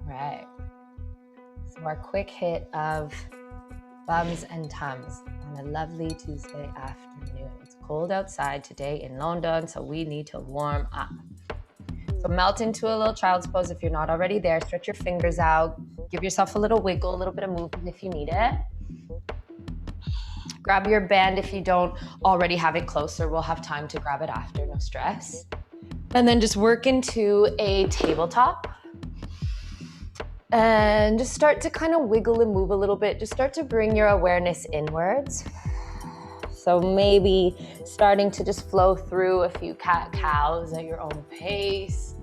Right. So our quick hit of bums and tums on a lovely Tuesday afternoon. It's cold outside today in London, so we need to warm up. So melt into a little child's pose if you're not already there. Stretch your fingers out. Give yourself a little wiggle, a little bit of movement if you need it. Grab your band if you don't already have it closer. We'll have time to grab it after, no stress. And then just work into a tabletop. And just start to kind of wiggle and move a little bit. Just start to bring your awareness inwards. So maybe starting to just flow through a few cat-cows at your own pace.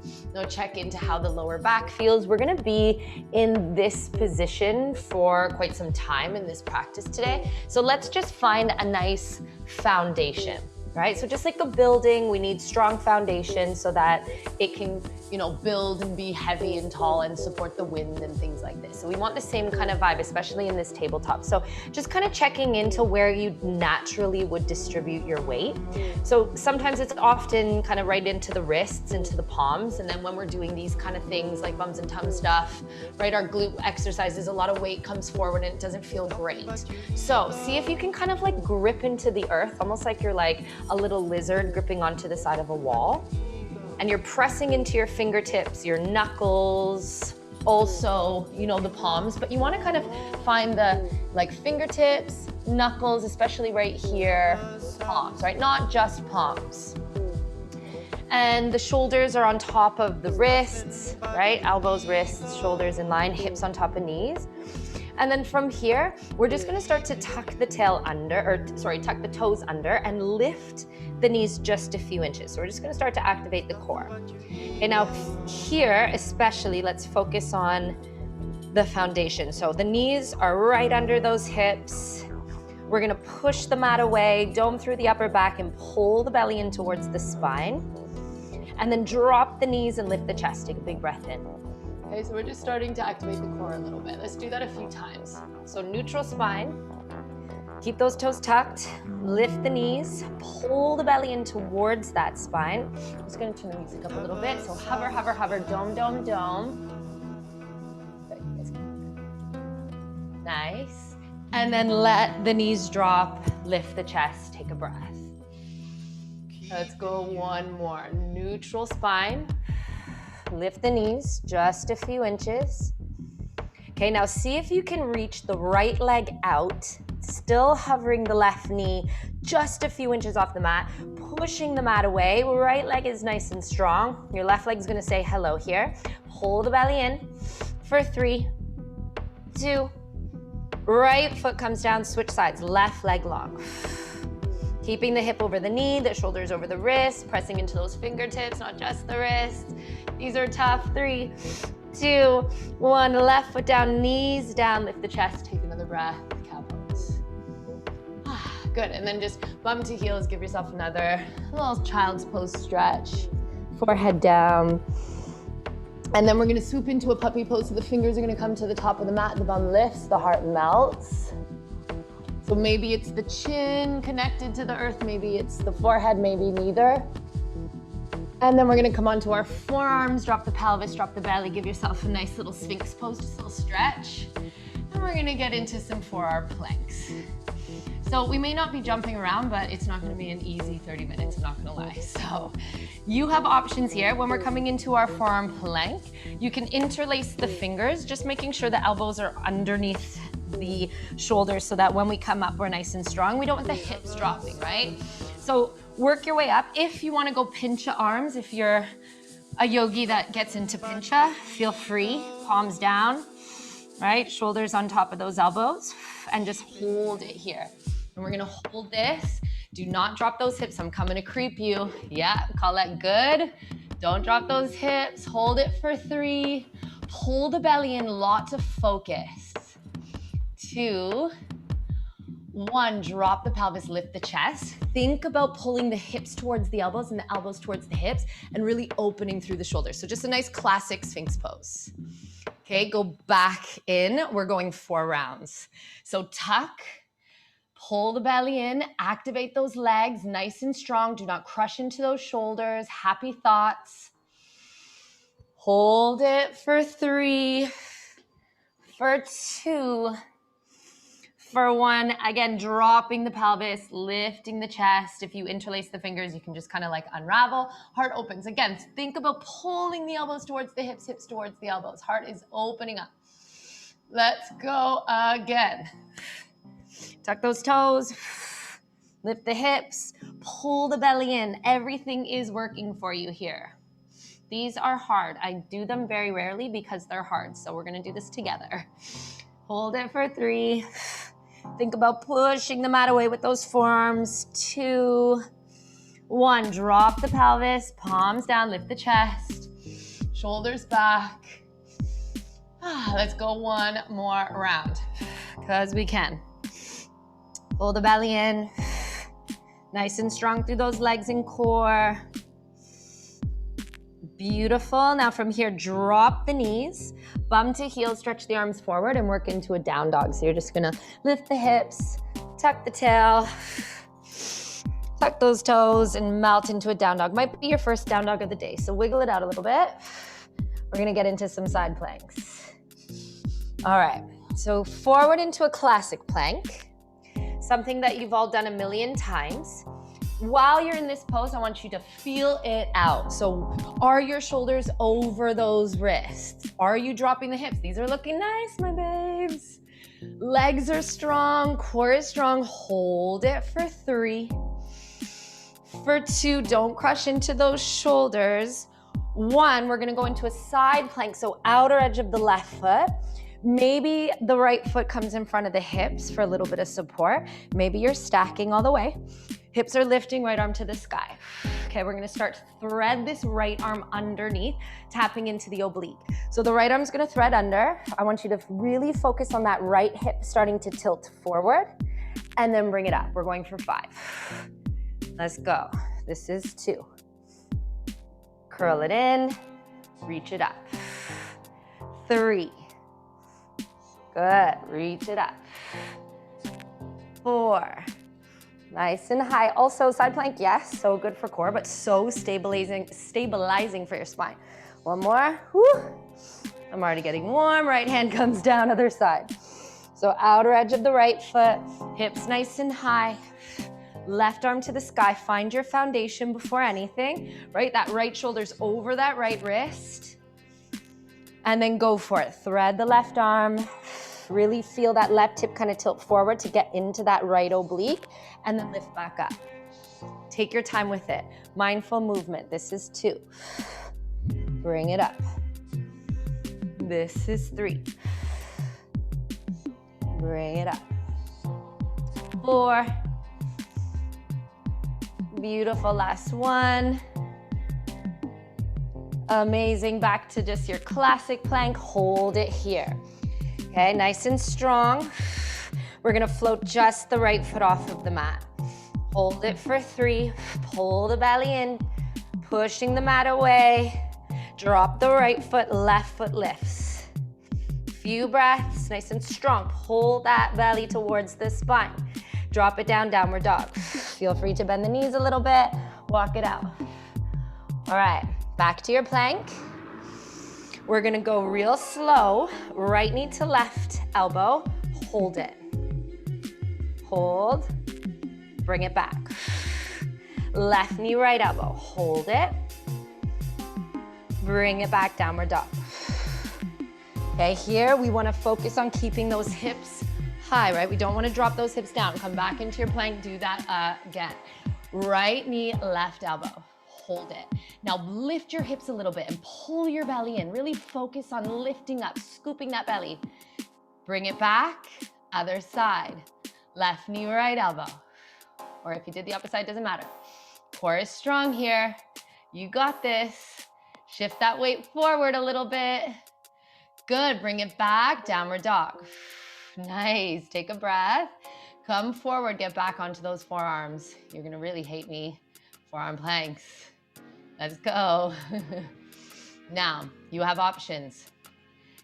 Check into how the lower back feels. We're gonna be in this position for quite some time in this practice today. So let's just find a nice foundation, right? So just like a building, we need strong foundation so that it can, build and be heavy and tall and support the wind and things like this. So we want the same kind of vibe, especially in this tabletop. So just kind of checking into where you naturally would distribute your weight. So sometimes it's often kind of right into the wrists, into the palms. And then when we're doing these kind of things like bums and tums stuff, right, our glute exercises, a lot of weight comes forward and it doesn't feel great. So see if you can kind of like grip into the earth, almost like you're like a little lizard gripping onto the side of a wall. And you're pressing into your fingertips, your knuckles, also, the palms, but you want to kind of find the fingertips, knuckles, especially right here, palms, right? Not just palms. And the shoulders are on top of the wrists, right? Elbows, wrists, shoulders in line, hips on top of knees. And then from here, we're just gonna start to tuck the tuck the toes under and lift the knees just a few inches. So we're just gonna start to activate the core. And now here, especially, let's focus on the foundation. So the knees are right under those hips. We're gonna push the mat away, dome through the upper back and pull the belly in towards the spine. And then drop the knees and lift the chest. Take a big breath in. Okay, so we're just starting to activate the core a little bit. Let's do that a few times. So neutral spine. Keep those toes tucked. Lift the knees. Pull the belly in towards that spine. I'm just going to turn the music up a little bit. So hover, hover, hover. Dome, dome, dome. Nice. And then let the knees drop. Lift the chest. Take a breath. Let's go one more. Neutral spine. Lift the knees just a few inches. Okay, now see if you can reach the right leg out, still hovering the left knee just a few inches off the mat, pushing the mat away. Right leg is nice and strong. Your left leg is gonna say hello here. Hold the belly in for 3, 2, right foot comes down, switch sides, left leg long. Keeping the hip over the knee, the shoulders over the wrist, pressing into those fingertips, not just the wrist. These are tough. 3, 2, 1. Left foot down, knees down, lift the chest, take another breath, cow pose. Good, and then just bum to heels, give yourself another little child's pose stretch. Forehead down. And then we're gonna swoop into a puppy pose, so the fingers are gonna come to the top of the mat, the bum lifts, the heart melts. So maybe it's the chin connected to the earth, maybe it's the forehead, maybe neither. And then we're gonna come onto our forearms, drop the pelvis, drop the belly, give yourself a nice little sphinx pose, just a little stretch. And we're gonna get into some forearm planks. So we may not be jumping around, but it's not gonna be an easy 30 minutes, I'm not gonna lie. So you have options here. When we're coming into our forearm plank, you can interlace the fingers, just making sure the elbows are underneath the shoulders so that when we come up, we're nice and strong. We don't want the hips dropping, right? So work your way up. If you want to go pincha arms, if you're a yogi that gets into pincha, feel free. Palms down, right? Shoulders on top of those elbows, and just hold it here. And we're gonna hold this. Do not drop those hips. I'm coming to creep you. Yeah, call that good. Don't drop those hips. Hold it for 3. Pull the belly in, lots of focus. 2, 1, drop the pelvis, lift the chest. Think about pulling the hips towards the elbows and the elbows towards the hips and really opening through the shoulders. So just a nice classic Sphinx pose. Okay, go back in. We're going 4 rounds. So tuck, pull the belly in, activate those legs, nice and strong. Do not crush into those shoulders. Happy thoughts. Hold it for 3, for 2, for 1. Again, dropping the pelvis, lifting the chest. If you interlace the fingers, you can just kind of like unravel. Heart opens. Again, think about pulling the elbows towards the hips, hips towards the elbows. Heart is opening up. Let's go again. Tuck those toes. Lift the hips. Pull the belly in. Everything is working for you here. These are hard. I do them very rarely because they're hard. So we're going to do this together. Hold it for 3. Think about pushing the mat away with those forearms. 2, 1. Drop the pelvis, palms down, lift the chest, shoulders back. Let's go one more round because we can. Pull the belly in. Nice and strong through those legs and core. Beautiful. Now from here, drop the knees, bum to heel, stretch the arms forward and work into a down dog. So you're just gonna lift the hips, tuck the tail, tuck those toes and melt into a down dog. Might be your first down dog of the day. So wiggle it out a little bit. We're gonna get into some side planks. All right, so forward into a classic plank, something that you've all done a million times. While you're in this pose, I want you to feel it out. So are your shoulders over those wrists? Are you dropping the hips? These are looking nice, my babes. Legs are strong, core is strong. Hold it for 3. For 2, don't crush into those shoulders. 1, we're gonna go into a side plank, so outer edge of the left foot. Maybe the right foot comes in front of the hips for a little bit of support. Maybe you're stacking all the way. Hips are lifting, right arm to the sky. Okay, we're gonna start to thread this right arm underneath, tapping into the oblique. So the right arm's gonna thread under. I want you to really focus on that right hip starting to tilt forward and then bring it up. We're going for 5. Let's go. This is 2. Curl it in, reach it up. 3. Good, reach it up. 4. Nice and high. Also side plank, yes, so good for core, but so stabilizing for your spine. 1 more. Whew. I'm already getting warm. Right hand comes down, other side. So outer edge of the right foot, hips nice and high. Left arm to the sky. Find your foundation before anything, right? That right shoulder's over that right wrist. And then go for it. Thread the left arm. Really feel that left hip kind of tilt forward to get into that right oblique and then lift back up. Take your time with it. Mindful movement. This is 2. Bring it up. This is 3. Bring it up. 4. Beautiful. Last 1. Amazing. Back to just your classic plank. Hold it here. Okay, nice and strong. We're gonna float just the right foot off of the mat. Hold it for 3. Pull the belly in, pushing the mat away. Drop the right foot, left foot lifts. Few breaths, nice and strong. Pull that belly towards the spine. Drop it down, downward dog. Feel free to bend the knees a little bit, walk it out. All right, back to your plank. We're gonna go real slow, right knee to left elbow, hold it. Hold, bring it back. Left knee, right elbow, hold it. Bring it back, downward dog. Okay, here we wanna focus on keeping those hips high, right? We don't wanna drop those hips down. Come back into your plank, do that again. Right knee, left elbow. Hold it. Now lift your hips a little bit and pull your belly in. Really focus on lifting up, scooping that belly. Bring it back, other side. Left knee, right elbow. Or if you did the opposite side, doesn't matter. Core is strong here. You got this. Shift that weight forward a little bit. Good, bring it back, downward dog. Nice, take a breath. Come forward, get back onto those forearms. You're gonna really hate me. Forearm planks. Let's go. Now, you have options.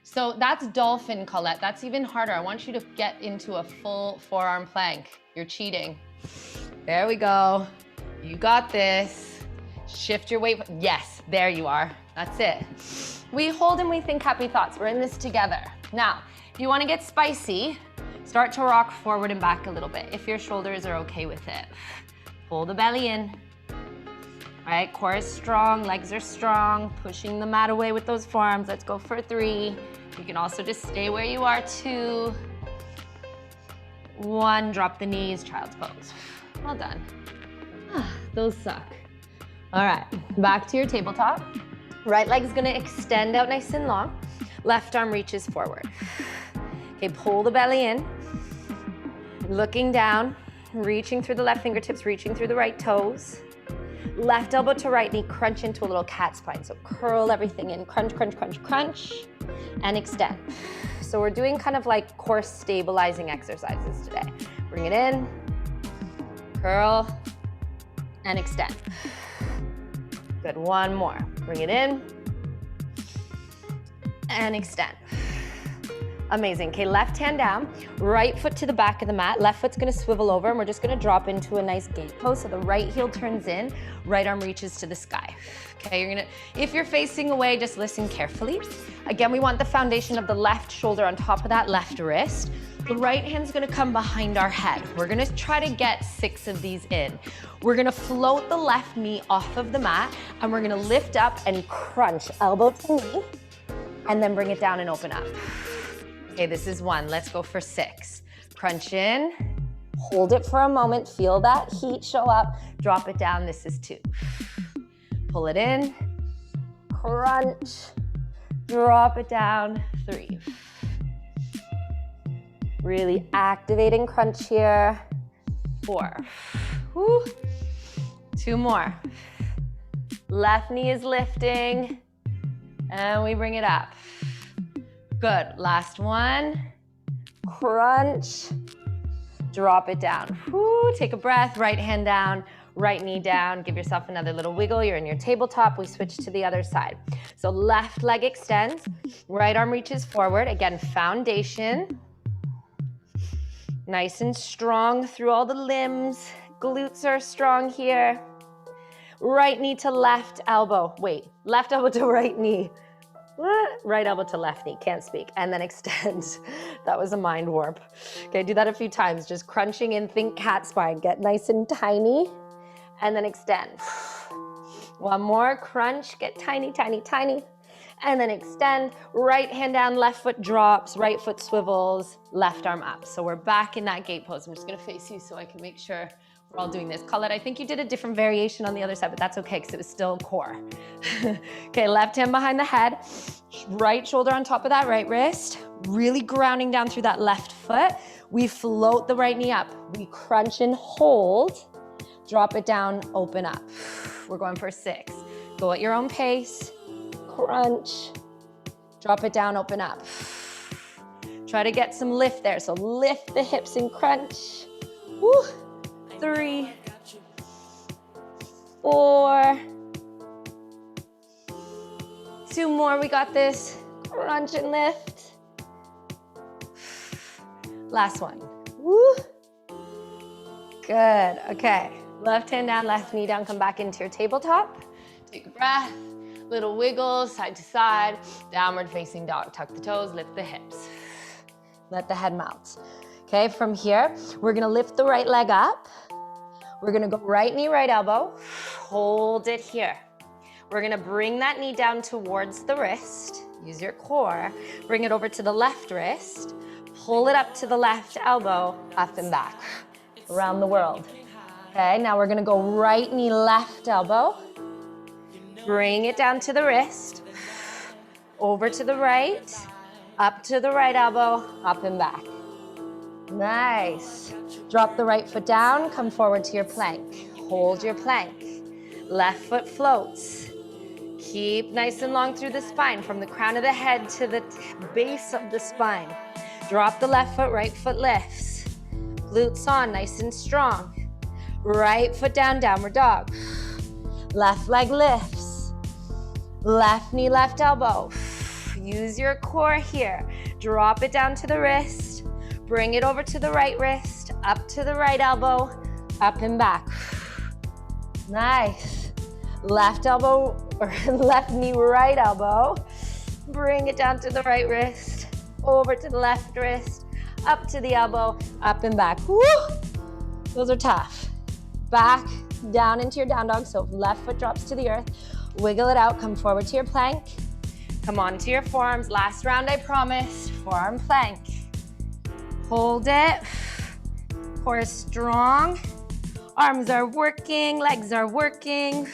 So that's dolphin, Colette. That's even harder. I want you to get into a full forearm plank. You're cheating. There we go. You got this. Shift your weight. Yes, there you are. That's it. We hold and we think happy thoughts. We're in this together. Now, if you want to get spicy, start to rock forward and back a little bit if your shoulders are okay with it. Pull the belly in. All right, core is strong, legs are strong, pushing the mat away with those forearms. Let's go for 3. You can also just stay where you are, 2, 1, drop the knees, child's pose. Well done. Those suck. All right, back to your tabletop. Right leg's gonna extend out nice and long. Left arm reaches forward. Okay, pull the belly in. Looking down, reaching through the left fingertips, reaching through the right toes. Left elbow to right knee, crunch into a little cat spine. So curl everything in, crunch, crunch, crunch, crunch, and extend. So we're doing kind of like core stabilizing exercises today. Bring it in, curl, and extend. Good, one more. Bring it in, and extend. Amazing. Okay, left hand down, right foot to the back of the mat. Left foot's gonna swivel over and we're just gonna drop into a nice gate pose. So the right heel turns in, right arm reaches to the sky. Okay, if you're facing away, just listen carefully. Again, we want the foundation of the left shoulder on top of that left wrist. The right hand's gonna come behind our head. We're gonna try to get 6 of these in. We're gonna float the left knee off of the mat and we're gonna lift up and crunch elbow to knee and then bring it down and open up. Okay, this is 1. Let's go for 6. Crunch in, hold it for a moment, feel that heat show up, drop it down. This is 2. Pull it in, crunch, drop it down, 3. Really activating crunch here, 4. Woo. 2 more. Left knee is lifting, and we bring it up. Good, last one. Crunch, drop it down. Woo, take a breath, right hand down, right knee down. Give yourself another little wiggle. You're in your tabletop. We switch to the other side. So left leg extends, right arm reaches forward. Again, foundation. Nice and strong through all the limbs. Glutes are strong here. Right knee to left elbow. Wait, left elbow to right knee. Right elbow to left knee, can't speak. And then extend. That was a mind warp. Okay, do that a few times. Just crunching in, think cat spine. Get nice and tiny, and then extend. 1 more, crunch, get tiny, tiny, tiny, and then extend. Right hand down, left foot drops, right foot swivels, left arm up. So we're back in that gate pose. I'm just gonna face you so I can make sure we're all doing this. Colette, I think you did a different variation on the other side, but that's okay because it was still core. Okay, left hand behind the head, right shoulder on top of that right wrist, really grounding down through that left foot. We float the right knee up. We crunch and hold, drop it down, open up. We're going for 6. Go at your own pace, crunch, drop it down, open up. Try to get some lift there. So lift the hips and crunch. Woo. 3, 4, 2 more, we got this. Crunch and lift. Last one. Woo. Good, okay. Left hand down, left knee down, come back into your tabletop. Take a breath, little wiggle, side to side, downward facing dog. Tuck the toes, lift the hips. Let the head mount. Okay, from here, we're gonna lift the right leg up. We're gonna go right knee, right elbow. Hold it here. We're gonna bring that knee down towards the wrist. Use your core. Bring it over to the left wrist. Pull it up to the left elbow, up and back, around the world. Okay, now we're gonna go right knee, left elbow. Bring it down to the wrist. Over to the right, up to the right elbow, up and back. Nice. Drop the right foot down, come forward to your plank. Hold your plank. Left foot floats. Keep nice and long through the spine, from the crown of the head to the base of the spine. Drop the left foot, right foot lifts. Glutes on, nice and strong. Right foot down, downward dog. Left leg lifts. Left knee, left elbow. Use your core here. Drop it down to the wrist. Bring it over to the right wrist, up to the right elbow, up and back. Nice. Left elbow or left knee, right elbow. Bring it down to the right wrist, over to the left wrist, up to the elbow, up and back. Woo! Those are tough. Back, down into your down dog, so left foot drops to the earth. Wiggle it out, come forward to your plank. Come on to your forearms. Last round, I promised. Forearm plank. Hold it. Core is strong. Arms are working, legs are working.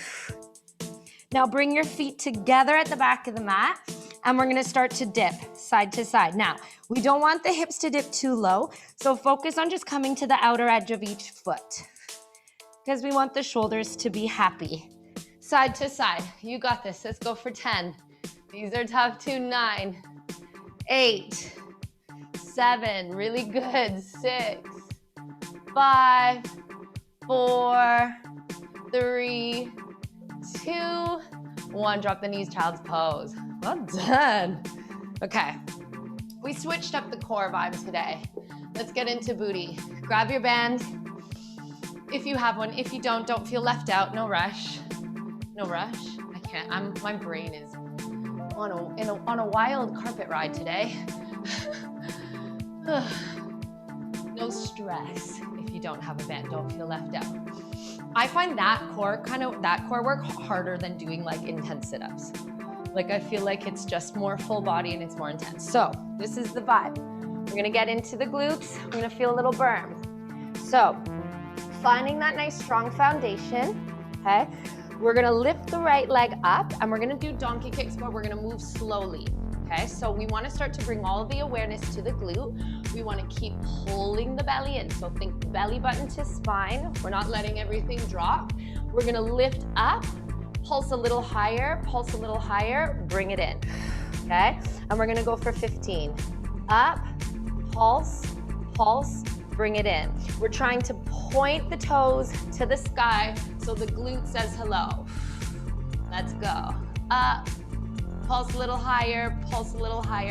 Now bring your feet together at the back of the mat, and we're gonna start to dip side to side. Now, we don't want the hips to dip too low, so focus on just coming to the outer edge of each foot, because we want the shoulders to be happy. Side to side, you got this. Let's go for 10. These are tough too. 9, 8, 7, really good. 6, 5, 4, 3, 2, 1. Drop the knees, child's pose. Well done. Okay, we switched up the core vibe today. Let's get into booty. Grab your band if you have one. If you don't feel left out. No rush. No rush. I can't. My brain is on a wild carpet ride today. No stress if you don't have a band. Don't feel left out. I find that core work harder than doing like intense sit-ups. Like I feel like it's just more full body and it's more intense. So this is the vibe. We're gonna get into the glutes. We're gonna feel a little burn. So finding that nice strong foundation, okay? We're gonna lift the right leg up and we're gonna do donkey kicks, but we're gonna move slowly, okay? So we wanna start to bring all of the awareness to the glute. We wanna keep pulling the belly in. So think belly button to spine. We're not letting everything drop. We're gonna lift up, pulse a little higher, bring it in, okay? And we're gonna go for 15. Up, pulse, pulse, bring it in. We're trying to point the toes to the sky so the glute says hello. Let's go. Up, pulse a little higher,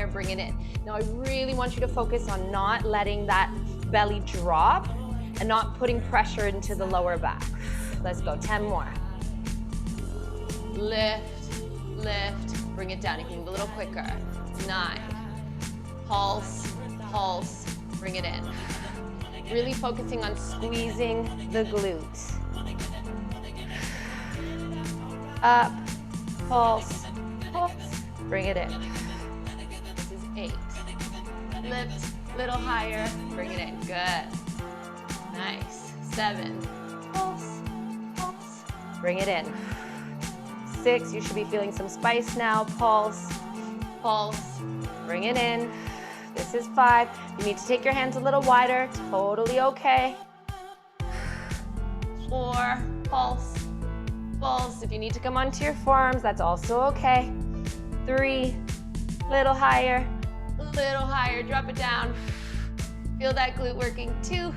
bring it in. Now I really want you to focus on not letting that belly drop and not putting pressure into the lower back. Let's go, 10 more. Lift, lift, bring it down. You can move a little quicker. 9, pulse, pulse, bring it in. Really focusing on squeezing the glutes. Up, pulse, pulse, bring it in. This is 8. Lift, little higher, bring it in. Good. Nice. 7, pulse, pulse, bring it in. 6, you should be feeling some spice now. Pulse, pulse, bring it in. This is 5. You need to take your hands a little wider. Totally okay. 4, pulse, pulse. If you need to come onto your forearms, that's also okay. 3, little higher, drop it down. Feel that glute working. 2,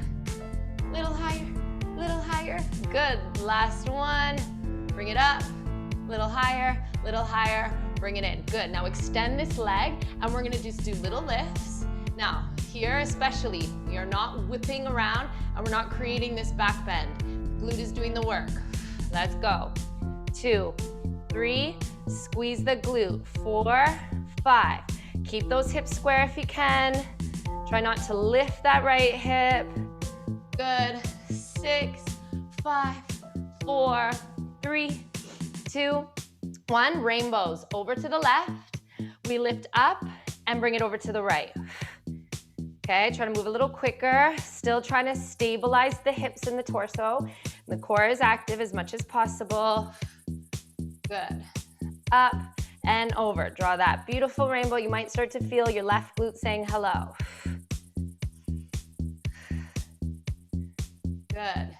little higher. Good. Last one. Bring it up. Little higher, bring it in. Good. Now extend this leg and we're gonna just do little lifts. Now here especially, we are not whipping around and we're not creating this back bend. Glute is doing the work. Let's go. 2, 3, squeeze the glute. 4, 5. Keep those hips square if you can. Try not to lift that right hip. Good. 6, 5, 4, 3, 2, 1. Rainbows over to the left. We lift up and bring it over to the right. Okay, try to move a little quicker. Still trying to stabilize the hips and the torso. The core is active as much as possible. Good. Up and over. Draw that beautiful rainbow. You might start to feel your left glute saying hello. Good.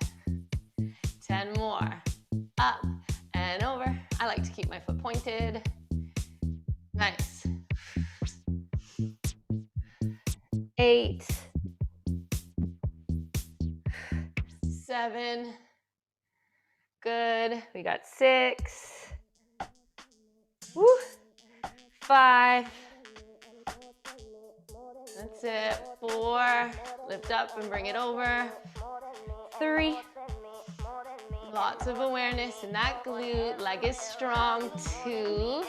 10 more. Up and over. I like to keep my foot pointed. Nice. 8, 7. Good. We got 6. Woo. 5. That's it. 4. Lift up and bring it over. 3. Lots of awareness in that glute. Leg is strong. 2.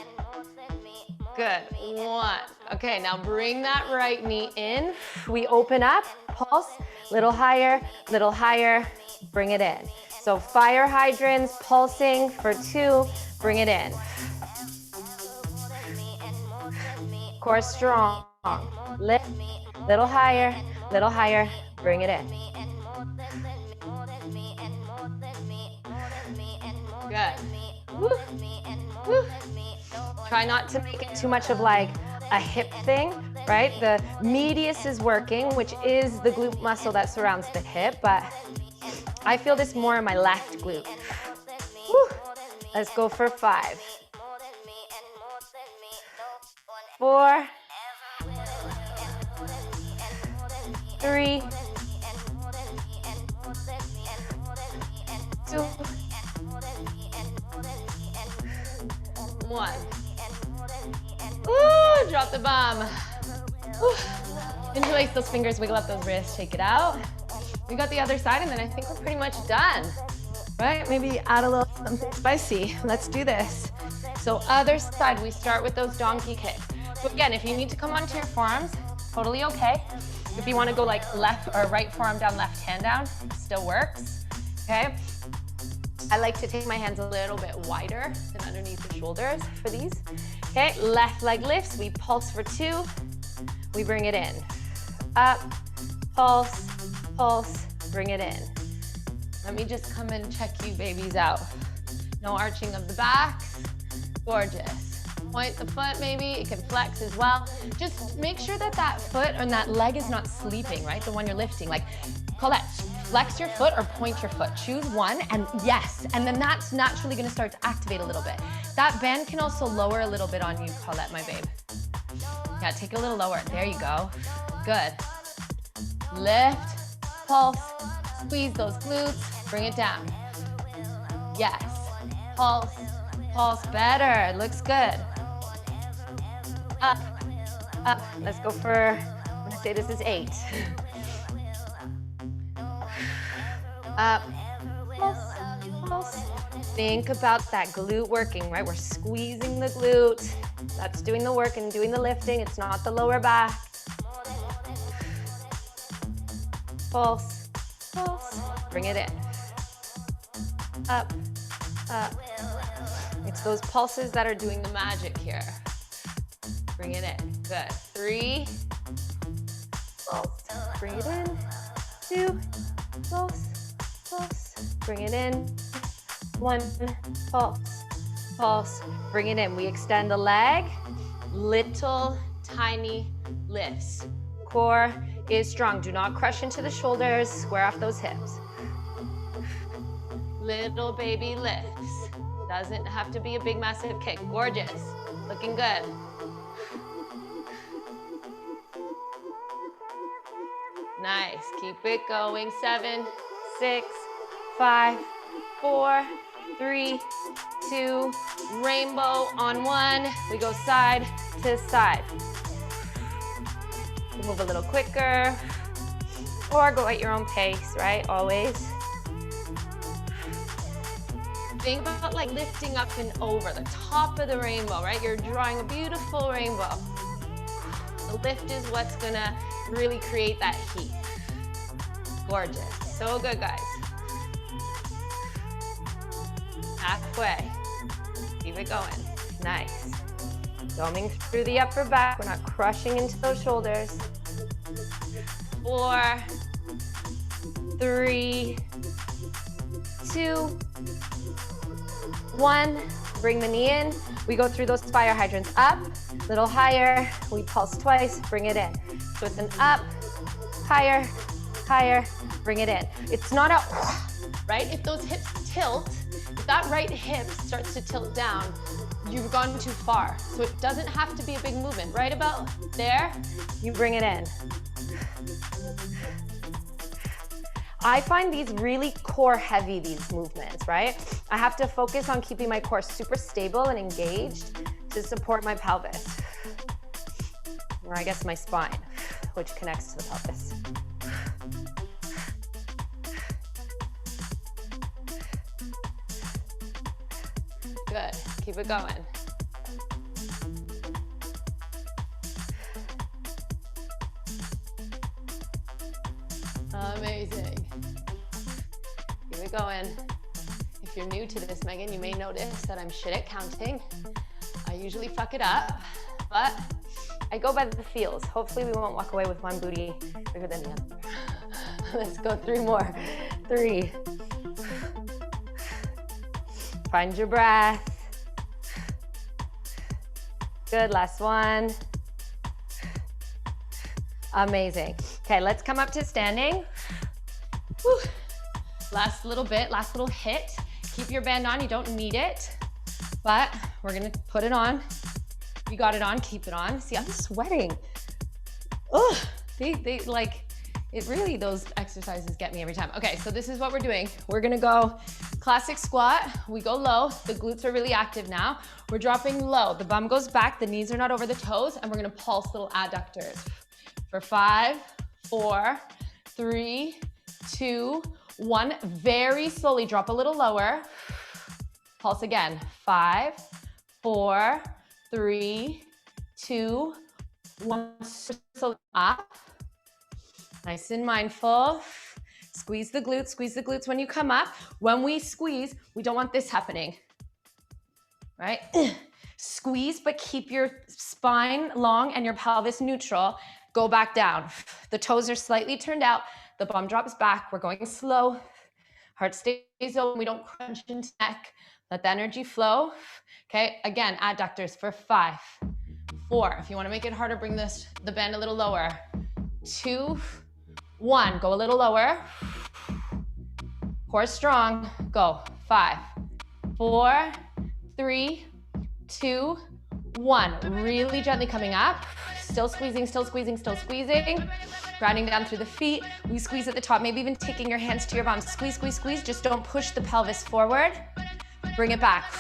Good. 1. Okay, now bring that right knee in. We open up, pulse, little higher, bring it in. So fire hydrants, pulsing for 2, bring it in. Core strong. Lift, little higher, bring it in. Good. Woo. Woo. Try not to make it too much of like a hip thing, right? The medius is working, which is the glute muscle that surrounds the hip, but I feel this more in my left glute. Woo. Let's go for 5. 4. 3. 2. 1. Ooh, drop the bomb. Ooh. Interlace those fingers, wiggle up those wrists, shake it out. We got the other side, and then I think we're pretty much done. Right? Maybe add a little something spicy. Let's do this. So other side, we start with those donkey kicks. So again, if you need to come onto your forearms, totally okay. If you want to go like left or right forearm down, left hand down, still works. Okay? I like to take my hands a little bit wider than underneath the shoulders for these. Okay, left leg lifts, we pulse for 2, we bring it in. Up, pulse, pulse, bring it in. Let me just come and check you babies out. No arching of the back, gorgeous. Point the foot maybe, it can flex as well. Just make sure that that foot or that leg is not sleeping, right? The one you're lifting, like Colette, flex your foot or point your foot. Choose one, and yes, and then that's naturally gonna start to activate a little bit. That band can also lower a little bit on you, Colette, my babe. Yeah, take it a little lower. There you go. Good. Lift, pulse, squeeze those glutes, bring it down. Yes. Pulse, pulse, better. It looks good. Up, up. Let's go for, I'm gonna say this is 8. Up, pulse, pulse. Think about that glute working, right? We're squeezing the glute. That's doing the work and doing the lifting. It's not the lower back. Pulse, pulse. Bring it in. Up, up. It's those pulses that are doing the magic here. Bring it in. Good. 3. Pulse. Bring it in. 2. Pulse. Pulse. Bring it in. 1. Pulse. Pulse. Bring it in. We extend the leg. Little tiny lifts. Core is strong. Do not crush into the shoulders. Square off those hips. Little baby lifts. Doesn't have to be a big, massive kick. Gorgeous. Looking good. Nice. Keep it going. 7, 6, 5, 4, 3, 2. Rainbow on 1. We go side to side. Move a little quicker. Or go at your own pace, right? Always. Think about like lifting up and over the top of the rainbow, right? You're drawing a beautiful rainbow. The lift is what's gonna really create that heat. Gorgeous. So good, guys. Halfway. Keep it going. Nice. Going through the upper back. We're not crushing into those shoulders. 4, 3, 2, 1, bring the knee in. We go through those fire hydrants. Up, little higher. We pulse twice, bring it in. So it's an up, higher, higher, bring it in. It's not a, right? If those hips tilt, if that right hip starts to tilt down, you've gone too far. So it doesn't have to be a big movement. Right about there, you bring it in. I find these really core heavy, these movements, right? I have to focus on keeping my core super stable and engaged to support my pelvis. Or I guess my spine, which connects to the pelvis. Good, keep it going. Amazing. Keep it going. If you're new to this, Megan, you may notice that I'm shit at counting. I usually fuck it up, but I go by the feels. Hopefully we won't walk away with one booty bigger than the other. Let's go 3 more. 3. Find your breath. Good, last one. Amazing. Okay, let's come up to standing. Whew. Last little bit, last little hit. Keep your band on, you don't need it, but we're gonna put it on. You got it on, keep it on. See, I'm sweating. Ugh, they like, it really, those exercises get me every time. Okay, so this is what we're doing. We're gonna go classic squat. We go low, the glutes are really active now. We're dropping low, the bum goes back, the knees are not over the toes, and we're gonna pulse little adductors. For 5, 4, 3, 2, 1. Very slowly, drop a little lower. Pulse again. 5, 4, 3, 2, 1. So up. Nice and mindful. Squeeze the glutes when you come up. When we squeeze, we don't want this happening, right? Squeeze, but keep your spine long and your pelvis neutral. Go back down. The toes are slightly turned out. The bum drops back. We're going slow. Heart stays open. We don't crunch into neck. Let the energy flow. Okay, again, adductors for 5, 4. If you want to make it harder, bring the band a little lower. 2, 1. Go a little lower. Core strong. Go. 5, 4, 3, 2, 1. Really gently coming up. Still squeezing, still squeezing, still squeezing. Grounding down through the feet. We squeeze at the top, maybe even taking your hands to your bum. Squeeze, squeeze, squeeze. Just don't push the pelvis forward. Bring it back.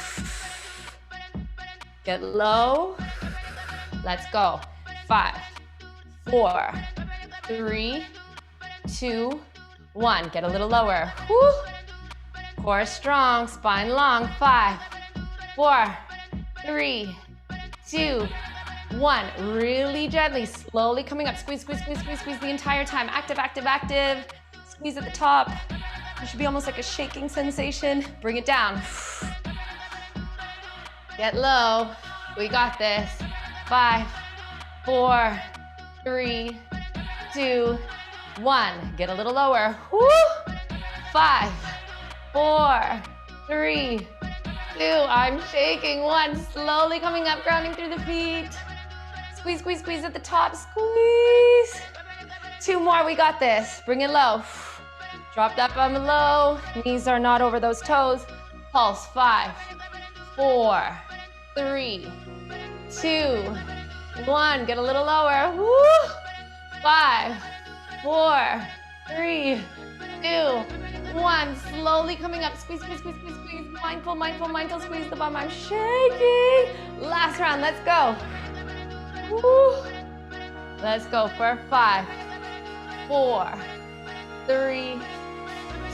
Get low. Let's go. 5, 4, 3, 2, 1. Get a little lower. Woo. Core strong, spine long. 5, 4, 3, 2, 1. Really gently, slowly coming up. Squeeze, squeeze, squeeze, squeeze, squeeze the entire time. Active, active, active. Squeeze at the top. It should be almost like a shaking sensation. Bring it down. Get low. We got this. 5, 4, 3, 2, 1. Get a little lower. Woo. 5, 4, 3, 2. I'm shaking. 1. Slowly coming up, grounding through the feet. Squeeze, squeeze, squeeze at the top. Squeeze. 2 more. We got this. Bring it low. Drop that bum low. Knees are not over those toes. Pulse. 5, 4, 3, 2, 1. Get a little lower. Woo. 5, 4, 3, 2, 1. Slowly coming up. Squeeze, squeeze, squeeze, squeeze, squeeze. Mindful, mindful, mindful. Squeeze the bum. I'm shaking. Last round. Let's go. Woo. Let's go for 5, 4, 3,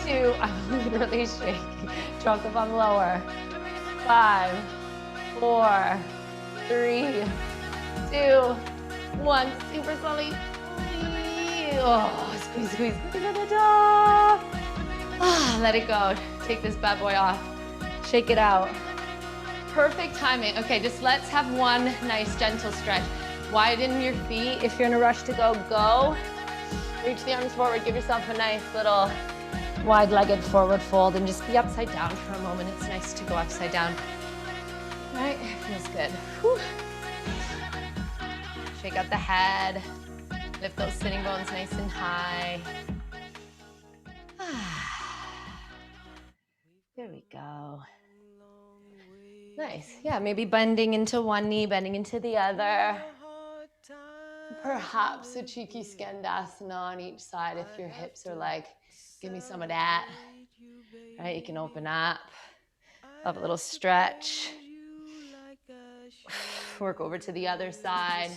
2. I'm literally shaking. Drop the bum lower. 5, 4, 3, 2, 1. Super slowly. Oh, squeeze, squeeze, squeeze at the top. Ah, let it go. Take this bad boy off. Shake it out. Perfect timing. Okay, just let's have one nice gentle stretch. Widen your feet. If you're in a rush to go, go. Reach the arms forward. Give yourself a nice little wide-legged forward fold and just be upside down for a moment. It's nice to go upside down. All right, feels good. Whew. Shake out the head. Lift those sitting bones nice and high. There we go. Nice. Yeah, maybe bending into one knee, bending into the other. Perhaps a cheeky skandasana on each side if your hips are like, give me some of that. Right, you can open up. Have a little stretch. Work over to the other side.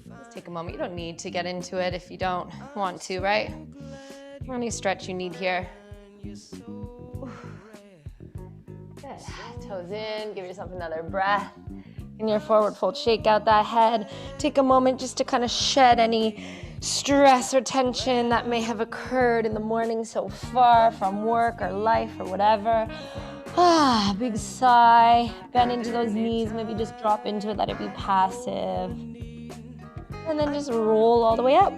Let's take a moment. You don't need to get into it if you don't want to, right? Any stretch you need here. toes in, give yourself another breath. In your forward fold, shake out that head. Take a moment just to kind of shed any stress or tension that may have occurred in the morning so far from work or life or whatever. Big sigh. Bend into those knees, maybe just drop into it, let it be passive. And then just roll all the way up.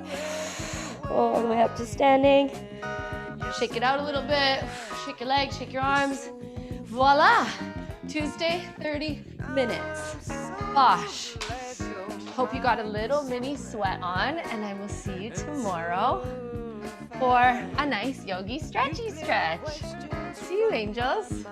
All the way up to standing. Shake it out a little bit. Shake your legs, shake your arms. Voila! Tuesday, 30 minutes. Bosh. Hope you got a little mini sweat on, and I will see you tomorrow for a nice yogi stretchy stretch. See you, angels.